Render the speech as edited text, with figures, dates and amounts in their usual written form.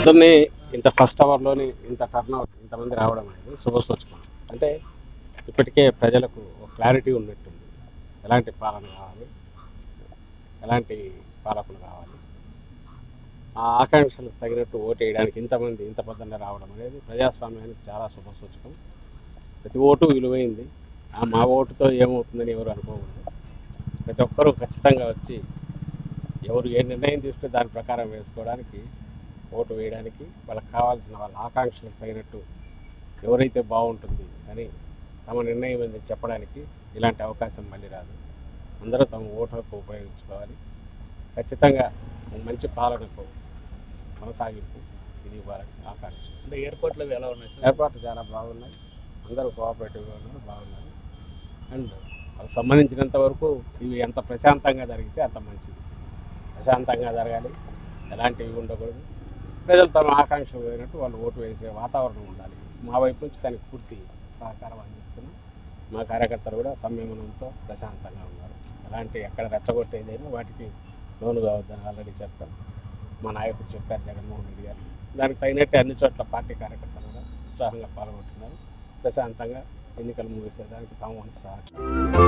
అందరినీ ఇంత ఫస్ట్ అవర్లోని ఇంత టర్న్అవుట్ ఇంతమంది రావడం అనేది శుభసూచకం. అంటే ఇప్పటికే ప్రజలకు ఒక క్లారిటీ ఉన్నట్టుంది. ఎలాంటి పాలన కావాలి, ఎలాంటి పాలకులు కావాలి, ఆ ఆకాంక్షలకు తగినట్టు ఓటు వేయడానికి ఇంతమంది ఇంత పొద్దున్నే రావడం అనేది ప్రజాస్వామ్యానికి చాలా శుభసూచకం. ప్రతి ఓటు విలువైంది. మా ఓటుతో ఏమవుతుందని ఎవరు అనుకోకూడదు. ప్రతి ఒక్కరూ ఖచ్చితంగా వచ్చి ఎవరు ఏ నిర్ణయం తీసుకుంటే దాని ప్రకారం వేసుకోవడానికి, ఓటు వేయడానికి, వాళ్ళకి కావాల్సిన వాళ్ళ ఆకాంక్షలకు తగినట్టు ఎవరైతే బాగుంటుంది అని తమ నిర్ణయం ఏంది చెప్పడానికి ఇలాంటి అవకాశం మళ్ళీ రాదు. అందరూ తమ ఓటు హక్కు ఉపయోగించుకోవాలి. ఖచ్చితంగా మంచి పాలనకు కొనసాగింపు ఇది ఇవ్వాలని ఆకాంక్ష. అంటే ఏర్పాట్లు ఎలా ఉన్నాయి సార్? ఏర్పాట్లు చాలా బాగున్నాయి. అందరూ కోఆపరేటివ్గా ఉన్నారు, బాగున్నారు. అండ్ వాళ్ళకి సంబంధించినంత వరకు ఇవి ఎంత ప్రశాంతంగా జరిగితే అంత మంచిది. ప్రశాంతంగా జరగాలి, ఎలాంటివి ఉండకూడదు. ప్రజలు తమ ఆకాంక్ష పోయినట్టు వాళ్ళు ఓటు వేసే వాతావరణం ఉండాలి. మా వైపు నుంచి దానికి పూర్తి సహకారం అందిస్తున్నాం. మా కార్యకర్తలు కూడా సంయమనంతో ప్రశాంతంగా ఉన్నారు. ఎలాంటి ఎక్కడ రెచ్చగొట్టేదైనా వాటికి లోను కావద్దని ఆల్రెడీ చెప్పాం. మా నాయకుడు చెప్పారు, జగన్మోహన్ రెడ్డి గారు. దానికి తగినట్టు అన్ని చోట్ల పార్టీ కార్యకర్తలు కూడా ఉత్సాహంగా పాల్గొంటున్నారు. ప్రశాంతంగా ఎన్నికలు ముగిసేదానికి తాము సహకారం.